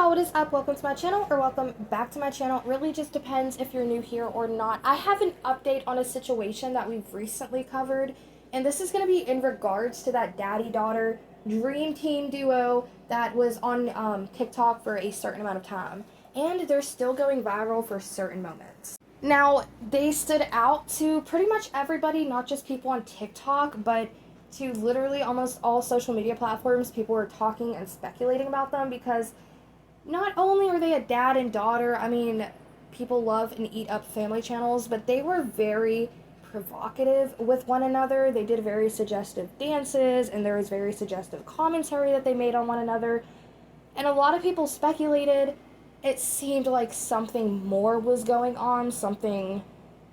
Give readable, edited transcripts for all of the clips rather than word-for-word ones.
y'all, what is up? Welcome to my channel, or welcome back to my channel. It really just depends if you're new here or not. I have an update on a situation that we've recently covered, and this is going to be in regards to that daddy-daughter dream team duo that was on TikTok for a certain amount of time, and they're still going viral for certain moments. Now, they stood out to pretty much everybody, not just people on TikTok, but to literally almost all social media platforms. People were talking and speculating about them because not only are they a dad and daughter, I mean, people love and eat up family channels, but they were very provocative with one another. They did very suggestive dances, and there was very suggestive commentary that they made on one another. And a lot of people speculated it seemed like something more was going on, something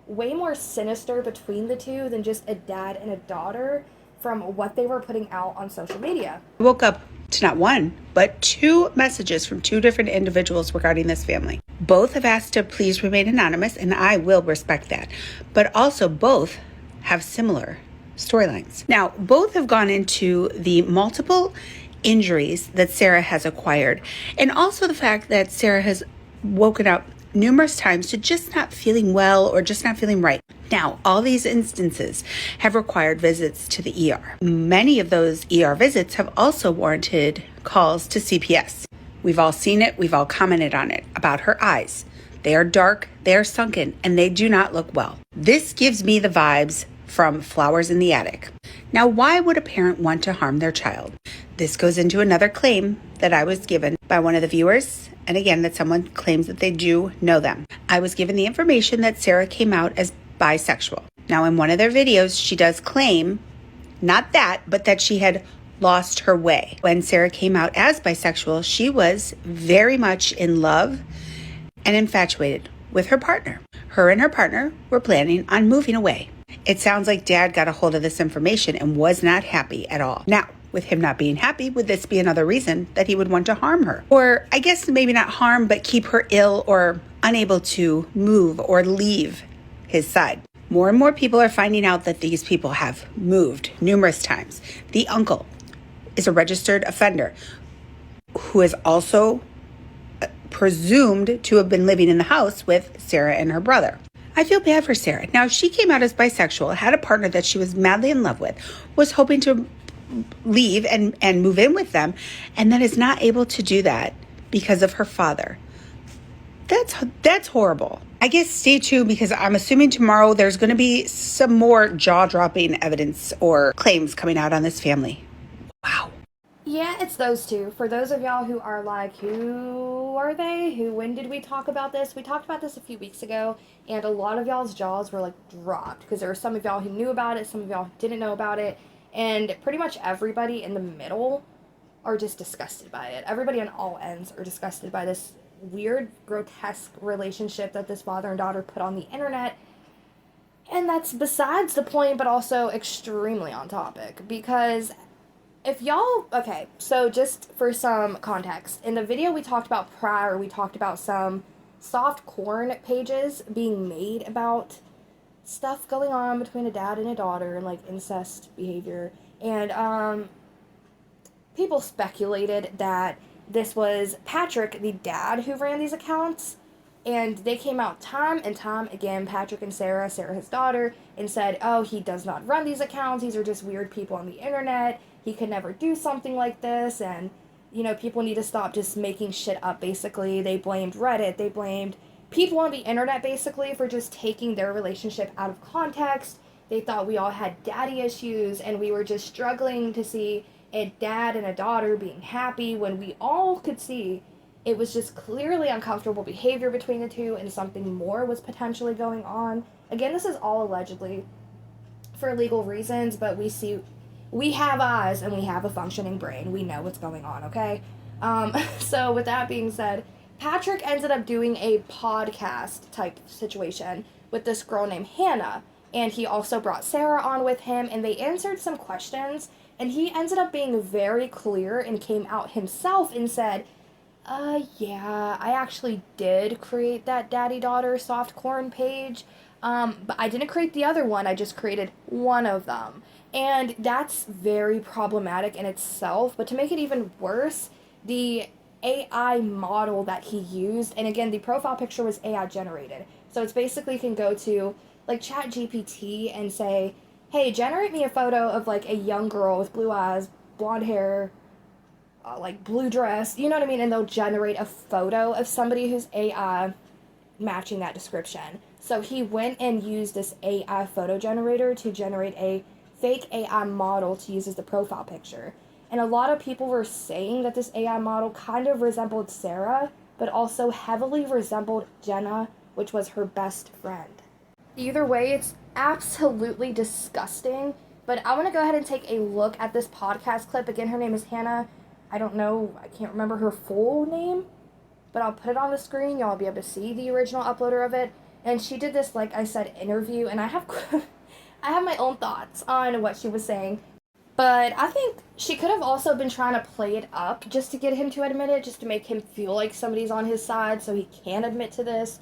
way more sinister between the two than just a dad and a daughter from what they were putting out on social media. I woke up to not one, but two messages from two different individuals regarding this family. Both have asked to please remain anonymous, and I will respect that. But also both have similar storylines. Now, both have gone into the multiple injuries that Sarah has acquired, and also the fact that Sarah has woken up numerous times to just not feeling well or just not feeling right. Now, all these instances have required visits to the ER. Many of those ER visits have also warranted calls to CPS. We've all seen it. We've all commented on it about her eyes. They are dark, they are sunken, and they do not look well. This gives me the vibes from Flowers in the Attic. Now, why would a parent want to harm their child? This goes into another claim that I was given by one of the viewers, and again, that someone claims that they do know them. I was given the information that Sarah came out as bisexual. Now, in one of their videos, she does claim, not that, but that she had lost her way. When Sarah came out as bisexual, she was very much in love and infatuated with her partner. Her and her partner were planning on moving away. It sounds like Dad got a hold of this information and was not happy at all. Now, with him not being happy, would this be another reason that he would want to harm her? Or I guess maybe not harm, but keep her ill or unable to move or leave his side. More and more people are finding out that these people have moved numerous times. The uncle is a registered offender who is also presumed to have been living in the house with Sarah and her brother. I feel bad for Sarah. Now, she came out as bisexual, had a partner that she was madly in love with, was hoping to leave and move in with them, and then is not able to do that because of her father. That's horrible. I guess stay tuned, because I'm assuming tomorrow there's going to be some more jaw-dropping evidence or claims coming out on this family. Wow. Yeah, it's those two. For those of y'all who are like, who are they? When did we talk about this? We talked about this a few weeks ago, and a lot of y'all's jaws were like dropped, because there were some of y'all who knew about it, some of y'all who didn't know about it, and pretty much everybody in the middle are just disgusted by it. Everybody on all ends are disgusted by this weird, grotesque relationship that this father and daughter put on the internet. And that's besides the point, but also extremely on topic, because if y'all, okay, so just for some context, in the video we talked about prior, we talked about some soft corn pages being made about stuff going on between a dad and a daughter and like incest behavior, and people speculated that this was Patrick, the dad, who ran these accounts, and they came out time and time again, Patrick and Sarah, his daughter, and said, oh, he does not run these accounts, these are just weird people on the internet, he could never do something like this, and, you know, people need to stop just making shit up, basically. They blamed Reddit, they blamed people on the internet, basically, for just taking their relationship out of context. They thought we all had daddy issues, and we were just struggling to see a dad and a daughter being happy, when we all could see it was just clearly uncomfortable behavior between the two, and something more was potentially going on. Again, this is all allegedly for legal reasons, but we have eyes and we have a functioning brain. We know what's going on, okay? So with that being said, Patrick ended up doing a podcast type situation with this girl named Hannah, and he also brought Sarah on with him, and they answered some questions, and he ended up being very clear and came out himself and said, yeah, I actually did create that daddy-daughter soft corn page, but I didn't create the other one, I just created one of them. And that's very problematic in itself, but to make it even worse, the AI model that he used, and again, the profile picture was AI generated. So it's basically, you can go to like Chat GPT and say, hey, generate me a photo of like a young girl with blue eyes, blonde hair, like blue dress, you know what I mean? And they'll generate a photo of somebody who's AI matching that description. So he went and used this AI photo generator to generate a fake AI model to use as the profile picture. And a lot of people were saying that this AI model kind of resembled Sarah, but also heavily resembled Jenna, which was her best friend. Either way, it's absolutely disgusting. But I want to go ahead and take a look at this podcast clip. Again, her name is Hannah. I don't know, I can't remember her full name, but I'll put it on the screen. Y'all will be able to see the original uploader of it. And she did this, like I said, interview, and I have I have my own thoughts on what she was saying. But I think she could have also been trying to play it up just to get him to admit it, just to make him feel like somebody's on his side so he can admit to this.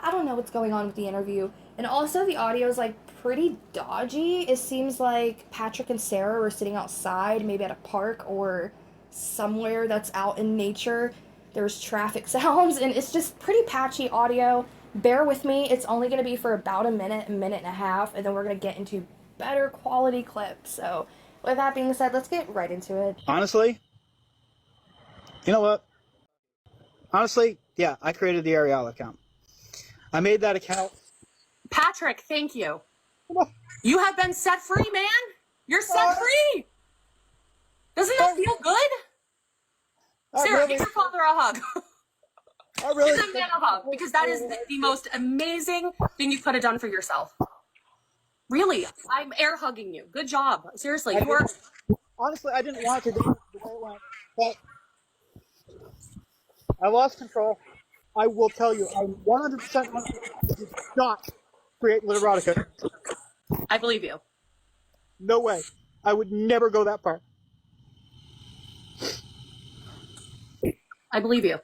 I don't know what's going on with the interview. And also the audio is like pretty dodgy. It seems like Patrick and Sarah were sitting outside, maybe at a park or somewhere that's out in nature. There's traffic sounds, and it's just pretty patchy audio. Bear with me. It's only going to be for about a minute and a half, and then we're going to get into better quality clips. So with that being said, let's get right into it. Honestly, you know what? Honestly, yeah, I created the Ariel account. I made that account. Patrick, thank you. You have been set free, man. You're set free. Doesn't that feel good? Sarah, give your father a hug. Give that man a hug, because that is the most amazing thing you could have done for yourself. Really, I'm air hugging you. Good job. Seriously, you are. Honestly, I didn't want to do it the way it went, but I lost control. I will tell you, I'm 100% did not create literotica. I believe you. No way. I would never go that far. I believe you.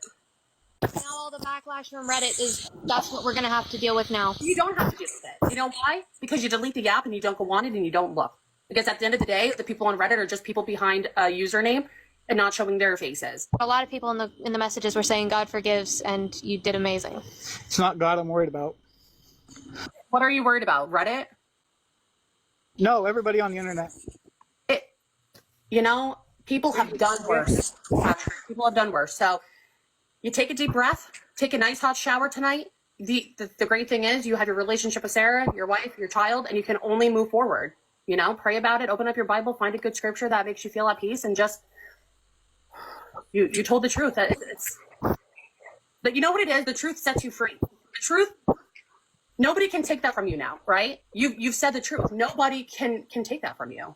Now all the backlash from Reddit that's what we're gonna have to deal with now. You don't have to deal with it. You know why? Because you delete the app and you don't go on it and you don't look. Because at the end of the day, the people on Reddit are just people behind a username and not showing their faces. A lot of people in the messages were saying God forgives and you did amazing. It's not God I'm worried about. What are you worried about? Reddit? No, everybody on the internet. People have done worse. Patrick. People have done worse. So you take a deep breath, take a nice hot shower tonight. The great thing is you have your relationship with Sarah, your wife, your child, and you can only move forward. Pray about it, open up your Bible, find a good scripture that makes you feel at peace, and just, you told the truth. But you know what it is? The truth sets you free. The truth, nobody can take that from you now, right? You've said the truth. Nobody can take that from you.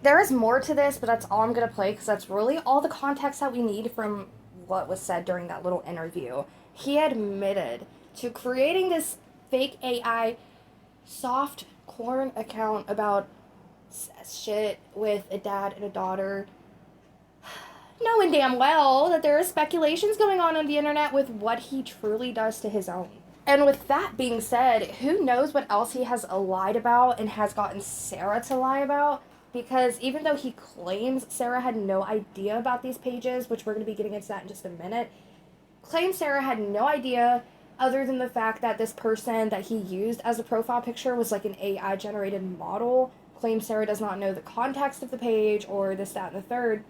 There is more to this, but that's all I'm going to play because that's really all the context that we need from what was said during that little interview. He admitted to creating this fake AI soft corn account about shit with a dad and a daughter, knowing damn well that there are speculations going on the internet with what he truly does to his own. And with that being said, who knows what else he has lied about and has gotten Sarah to lie about? Because even though he claims Sarah had no idea about these pages, which we're going to be getting into that in just a minute, claims Sarah had no idea other than the fact that this person that he used as a profile picture was like an AI generated model. Claims Sarah does not know the context of the page or this, that, and the third.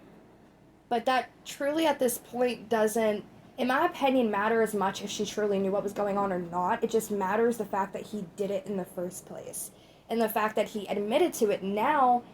But that truly at this point doesn't, in my opinion, matter as much if she truly knew what was going on or not. It just matters the fact that he did it in the first place. And the fact that he admitted to it now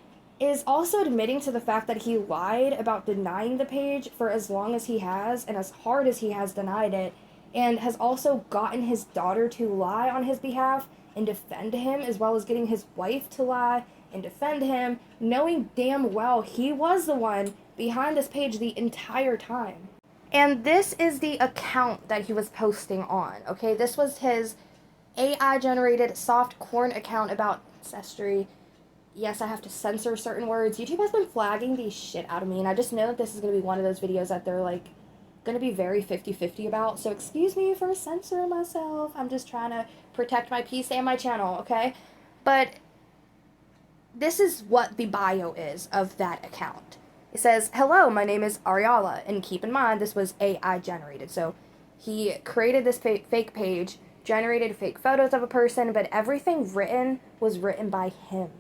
is also admitting to the fact that he lied about denying the page for as long as he has and as hard as he has denied it, and has also gotten his daughter to lie on his behalf and defend him, as well as getting his wife to lie and defend him, knowing damn well he was the one behind this page the entire time. And this is the account that he was posting on, okay? This was his AI-generated soft corn account about ancestry. Yes, I have to censor certain words. YouTube has been flagging the shit out of me, and I just know that this is going to be one of those videos that they're, like, going to be very 50-50 about. So excuse me for censoring myself. I'm just trying to protect my peace and my channel, okay? But this is what the bio is of that account. It says, "Hello, my name is Ariala," and keep in mind this was AI generated. So he created this fake page, generated fake photos of a person, but everything written was written by him,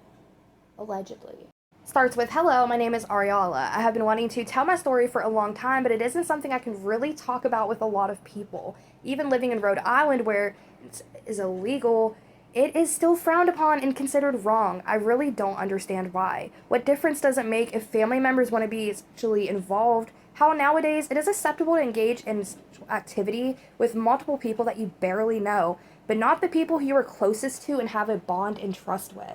allegedly. Starts with, "Hello, my name is Ariala. I have been wanting to tell my story for a long time, but it isn't something I can really talk about with a lot of people. Even living in Rhode Island, where it is illegal, it is still frowned upon and considered wrong. I really don't understand why. What difference does it make if family members want to be actually involved? How nowadays it is acceptable to engage in activity with multiple people that you barely know, but not the people who you are closest to and have a bond and trust with."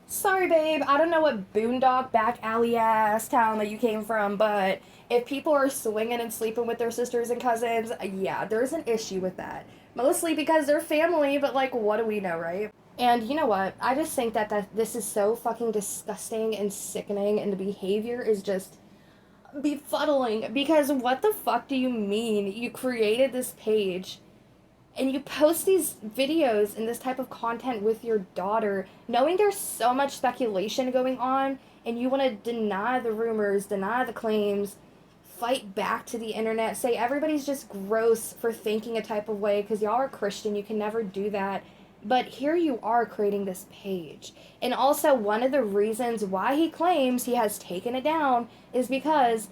Sorry, babe, I don't know what boondock back alley ass town that you came from, but if people are swinging and sleeping with their sisters and cousins, yeah, there's an issue with that. Mostly because they're family, but like, what do we know, right? And you know what? I just think that this is so fucking disgusting and sickening, and the behavior is just befuddling. Because what the fuck do you mean you created this page and you post these videos and this type of content with your daughter, knowing there's so much speculation going on, and you want to deny the rumors, deny the claims, fight back to the internet, say everybody's just gross for thinking a type of way because y'all are Christian, you can never do that. But here you are creating this page. And also, one of the reasons why he claims he has taken it down is because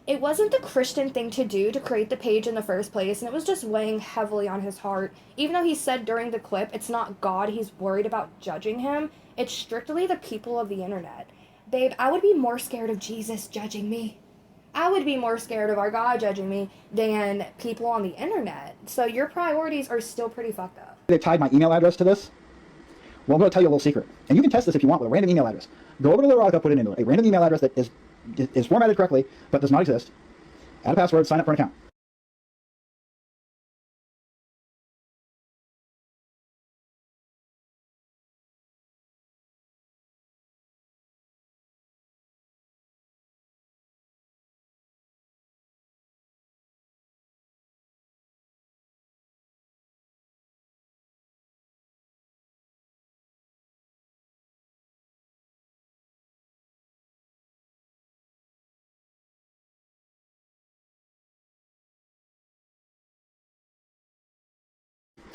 it wasn't the Christian thing to do to create the page in the first place, and it was just weighing heavily on his heart. Even though he said during the clip it's not God he's worried about judging him, it's strictly the people of the internet. Babe, I would be more scared of Jesus judging me. I would be more scared of our God judging me than people on the internet. So your priorities are still pretty fucked up. They tied my email address to this. Well, I'm going to tell you a little secret. And you can test this if you want with a random email address. Go over to the erotica, put it into a random email address that is formatted correctly, but does not exist. Add a password, sign up for an account.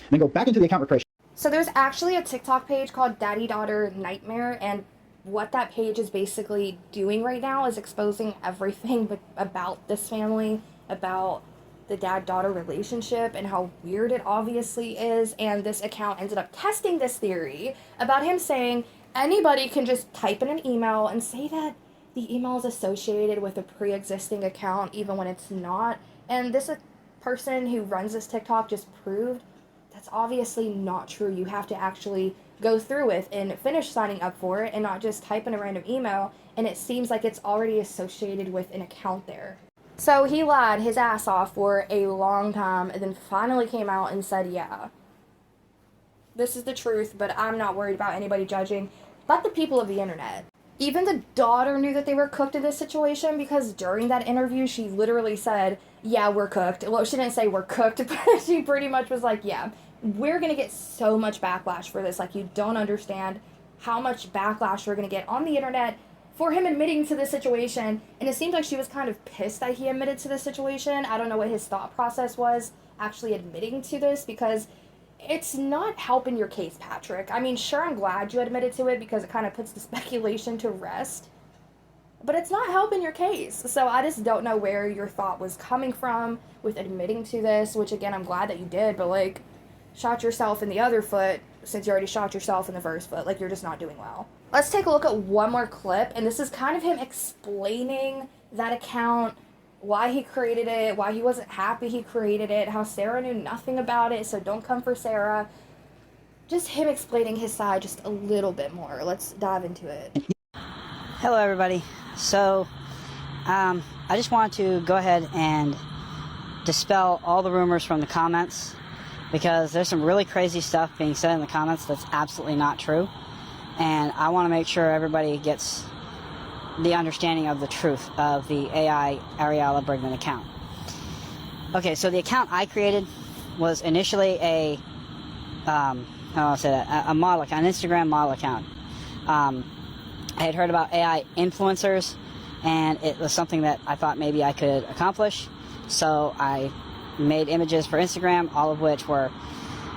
And then go back into the account recreation. So there's actually a TikTok page called Daddy Daughter Nightmare, and what that page is basically doing right now is exposing everything about this family, about the dad-daughter relationship, and how weird it obviously is. And this account ended up testing this theory about him saying anybody can just type in an email and say that the email is associated with a pre-existing account even when it's not. And this person who runs this TikTok just proved that's obviously not true. You have to actually go through with and finish signing up for it and not just type in a random email, and it seems like it's already associated with an account there. So he lied his ass off for a long time and then finally came out and said, yeah, this is the truth, but I'm not worried about anybody judging, but the people of the internet. Even the daughter knew that they were cooked in this situation, because during that interview she literally said, yeah, we're cooked. Well, she didn't say we're cooked, but she pretty much was like, yeah, we're going to get so much backlash for this. Like, you don't understand how much backlash we're going to get on the internet for him admitting to this situation. And it seems like she was kind of pissed that he admitted to this situation. I don't know what his thought process was actually admitting to this, because it's not helping your case, Patrick. I mean, sure, I'm glad you admitted to it because it kind of puts the speculation to rest, but it's not helping your case. So I just don't know where your thought was coming from with admitting to this, which again, I'm glad that you did, but like, shot yourself in the other foot since you already shot yourself in the first foot. Like, you're just not doing well. Let's take a look at one more clip, and this is kind of him explaining that account, why he created it, why he wasn't happy he created it, how Sarah knew nothing about it, so don't come for Sarah. Just him explaining his side just a little bit more. Let's dive into it. Hello everybody. So I just want to go ahead and dispel all the rumors from the comments, because there's some really crazy stuff being said in the comments that's absolutely not true, and I want to make sure everybody gets the understanding of the truth of the AI Ariella Brigman account. Okay, so the account I created was initially a a model account, an Instagram model account. I had heard about AI influencers and it was something that I thought maybe I could accomplish. So I made images for Instagram, all of which were,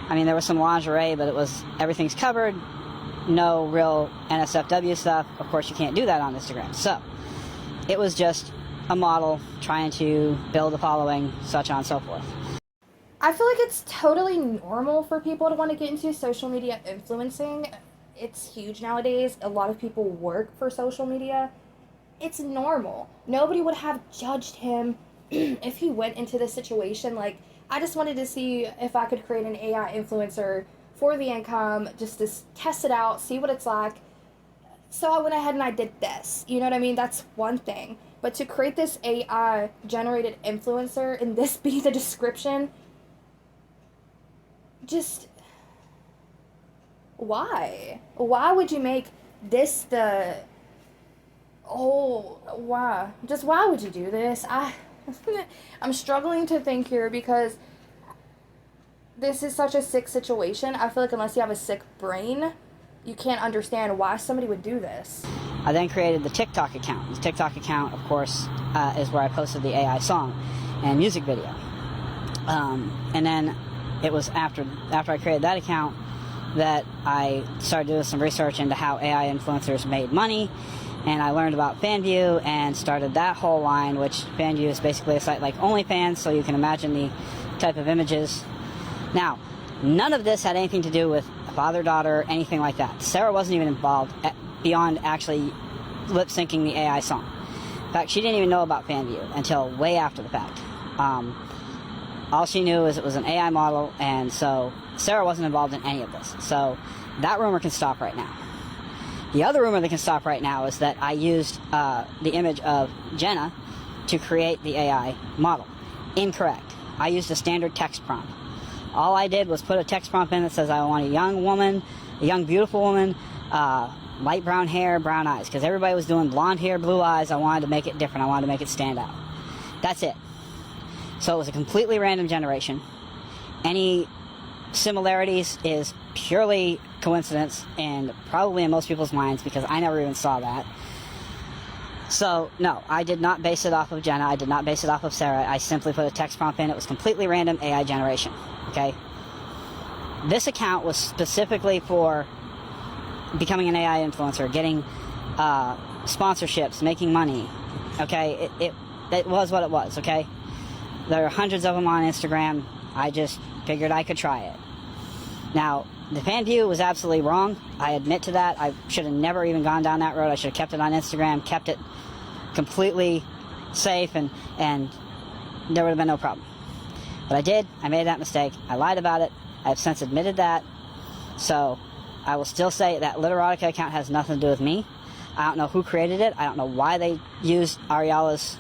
I mean, there was some lingerie, but it was everything's covered, no real NSFW stuff. Of course, you can't do that on Instagram. So it was just a model trying to build a following, such on and so forth. I feel like it's totally normal for people to want to get into social media influencing. It's huge nowadays. A lot of people work for social media. It's normal. Nobody would have judged him if he went into this situation. Like, I just wanted to see if I could create an AI influencer for the income, just to test it out, see what it's like. So I went ahead and I did this. You know what I mean? That's one thing. But to create this AI generated influencer and this be the description, just why? Why would you make this the why? Just why would you do this? I'm struggling to think here because this is such a sick situation. I feel like unless you have a sick brain, you can't understand why somebody would do this. I then created the TikTok account. The TikTok account, of course, is where I posted the AI song and music video. And then it was after I created that account that I started doing some research into how AI influencers made money, and I learned about FanView and started that whole line, which FanView is basically a site like OnlyFans, so you can imagine the type of images. Now, none of this had anything to do with father-daughter, anything like that. Sarah wasn't even involved beyond actually lip-syncing the AI song. In fact, she didn't even know about FanView until way after the fact. All she knew is it was an AI model, and so Sarah wasn't involved in any of this. So that rumor can stop right now. The other rumor that can stop right now is that I used the image of Jenna to create the AI model. Incorrect. I used a standard text prompt. All I did was put a text prompt in that says I want a young woman, a young beautiful woman, light brown hair, brown eyes. Because everybody was doing blonde hair, blue eyes. I wanted to make it different. I wanted to make it stand out. That's it. So it was a completely random generation. Any similarities is purely coincidence and probably in most people's minds because I never even saw that. So, no, I did not base it off of Jenna. I did not base it off of Sarah. I simply put a text prompt in. It was completely random AI generation. Okay? This account was specifically for becoming an AI influencer, getting sponsorships, making money. Okay? It was what it was, okay? There are hundreds of them on Instagram. I just figured I could try it. Now, the FanView was absolutely wrong. I admit to that. I should have never even gone down that road. I should have kept it on Instagram, kept it completely safe, and there would have been no problem. But I did. I made that mistake. I lied about it. I've since admitted that. So I will still say that Literotica account has nothing to do with me. I don't know who created it. I don't know why they used Ariela's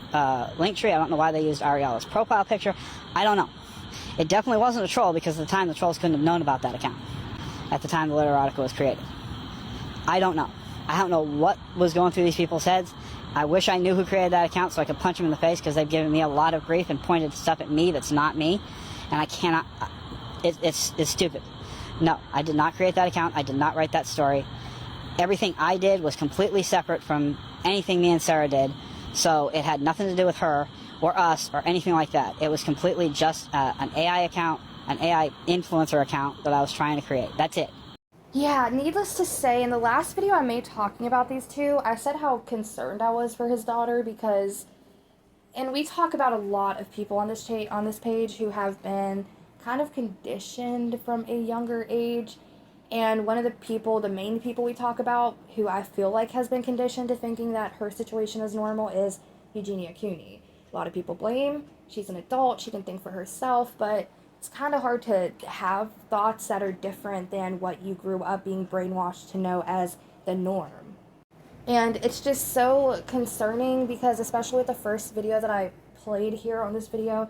link tree. I don't know why they used Ariela's profile picture. I don't know. It definitely wasn't a troll because at the time the trolls couldn't have known about that account at the time the Literotica was created. I don't know. I don't know what was going through these people's heads. I wish I knew who created that account so I could punch them in the face because they've given me a lot of grief and pointed stuff at me that's not me. And I cannot... It's stupid. No, I did not create that account. I did not write that story. Everything I did was completely separate from anything me and Sarah did. So it had nothing to do with her or us or anything like that. It was completely just an AI account, an AI influencer account that I was trying to create. That's it. Yeah, needless to say, in the last video I made talking about these two, I said how concerned I was for his daughter because, and we talk about a lot of people on this page who have been kind of conditioned from a younger age, and one of the main people we talk about who I feel like has been conditioned to thinking that her situation is normal is Eugenia Cooney. A lot of people blame, she's an adult, she can think for herself, but it's kind of hard to have thoughts that are different than what you grew up being brainwashed to know as the norm. And it's just so concerning because especially with the first video that I played here on this video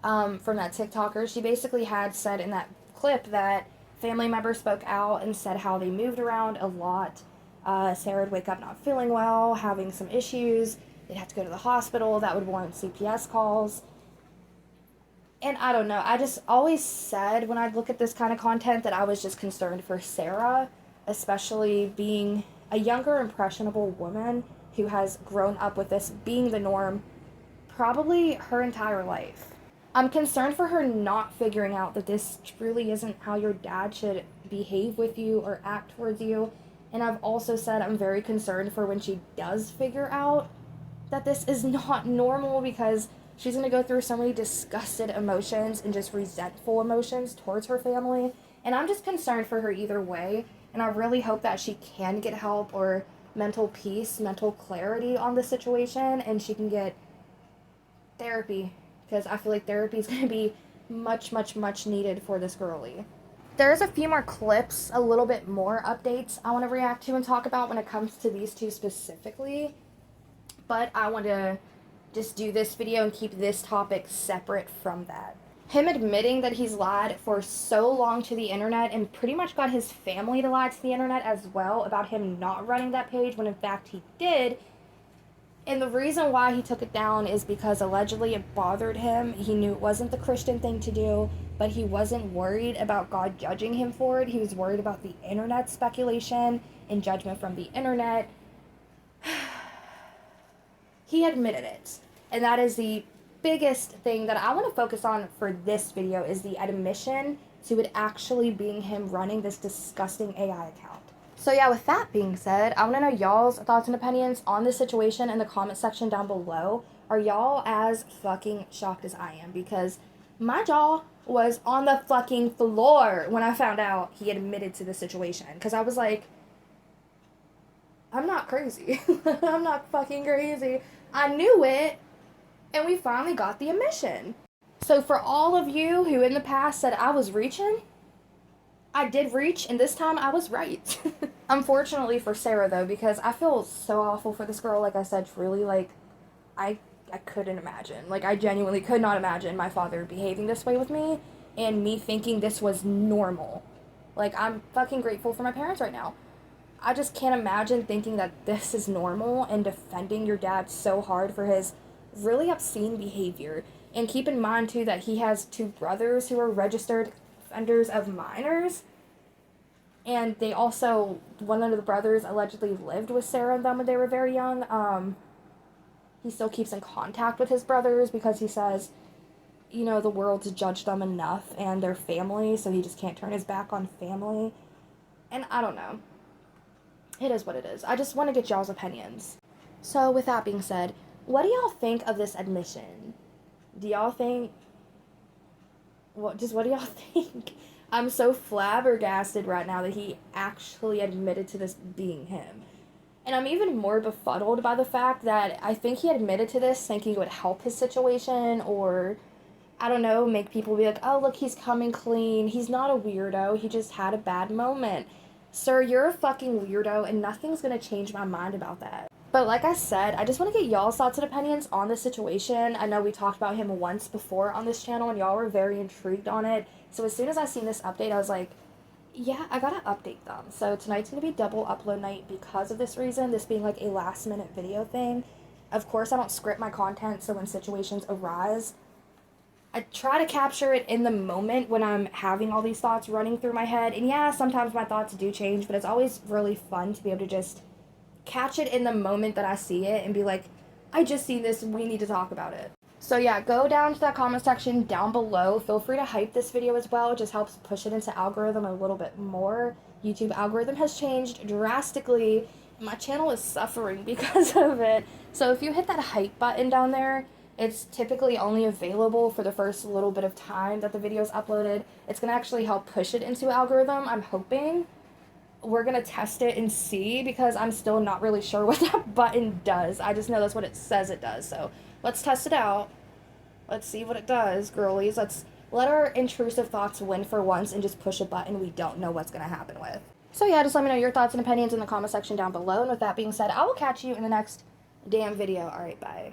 from that TikToker, she basically had said in that clip that family members spoke out and said how they moved around a lot. Sarah would wake up not feeling well, having some issues. They'd have to go to the hospital. That would warrant CPS calls. And I don't know, I just always said when I'd look at this kind of content that I was just concerned for Sarah, especially being a younger, impressionable woman who has grown up with this being the norm probably her entire life. I'm concerned for her not figuring out that this truly isn't how your dad should behave with you or act towards you. And I've also said I'm very concerned for when she does figure out that this is not normal, because she's going to go through so many disgusted emotions and just resentful emotions towards her family. And I'm just concerned for her either way. And I really hope that she can get help or mental peace, mental clarity on the situation, and she can get therapy, because I feel like therapy is going to be much, much, much needed for this girlie. There's a few more clips, a little bit more updates I want to react to and talk about when it comes to these two specifically. But I want to just do this video and keep this topic separate from that. Him admitting that he's lied for so long to the internet and pretty much got his family to lie to the internet as well about him not running that page when in fact he did. And the reason why he took it down is because allegedly it bothered him. He knew it wasn't the Christian thing to do, but he wasn't worried about God judging him for it. He was worried about the internet speculation and judgment from the internet. He admitted it. And that is the biggest thing that I want to focus on for this video, is the admission to it actually being him running this disgusting AI account. So yeah, with that being said, I want to know y'all's thoughts and opinions on this situation in the comment section down below. Are y'all as fucking shocked as I am? Because my jaw was on the fucking floor when I found out he admitted to the situation. Because I was like, I'm not crazy. I'm not fucking crazy. I knew it. And we finally got the admission. So for all of you who in the past said I was reaching, I did reach, and this time I was right. Unfortunately for Sarah, though, because I feel so awful for this girl. Like I said, truly, like, I couldn't imagine. Like, I genuinely could not imagine my father behaving this way with me and me thinking this was normal. Like, I'm fucking grateful for my parents right now. I just can't imagine thinking that this is normal and defending your dad so hard for his really obscene behavior. And keep in mind, too, that he has two brothers who are registered offenders of minors. And they also, one of the brothers allegedly lived with Sarah and them when they were very young. He still keeps in contact with his brothers because he says, you know, the world's judged them enough and their family, so he just can't turn his back on family. And I don't know. It is what it is. I just want to get y'all's opinions. So with that being said, what do y'all think of this admission? Do y'all think... what do y'all think? I'm so flabbergasted right now that he actually admitted to this being him. And I'm even more befuddled by the fact that I think he admitted to this thinking it would help his situation, or, I don't know, make people be like, oh, look, he's coming clean. He's not a weirdo. He just had a bad moment. Sir, you're a fucking weirdo, and nothing's gonna change my mind about that. But like I said, I just want to get y'all's thoughts and opinions on this situation. I know we talked about him once before on this channel, and y'all were very intrigued on it. So as soon as I seen this update, I was like, yeah, I gotta update them. So tonight's gonna be double upload night because of this reason, this being like a last minute video thing. Of course, I don't script my content, so when situations arise, I try to capture it in the moment when I'm having all these thoughts running through my head. And yeah, sometimes my thoughts do change, but it's always really fun to be able to just catch it in the moment that I see it and be like, I just seen this, we need to talk about it. So yeah, go down to that comment section down below. Feel free to hype this video as well. It just helps push it into algorithm a little bit more. YouTube algorithm has changed drastically. My channel is suffering because of it. So if you hit that hype button down there, it's typically only available for the first little bit of time that the video is uploaded. It's going to actually help push it into algorithm, I'm hoping. We're going to test it and see, because I'm still not really sure what that button does. I just know that's what it says it does. So let's test it out. Let's see what it does, girlies. Let's let our intrusive thoughts win for once and just push a button we don't know what's going to happen with. So yeah, just let me know your thoughts and opinions in the comment section down below. And with that being said, I will catch you in the next damn video. Alright, bye.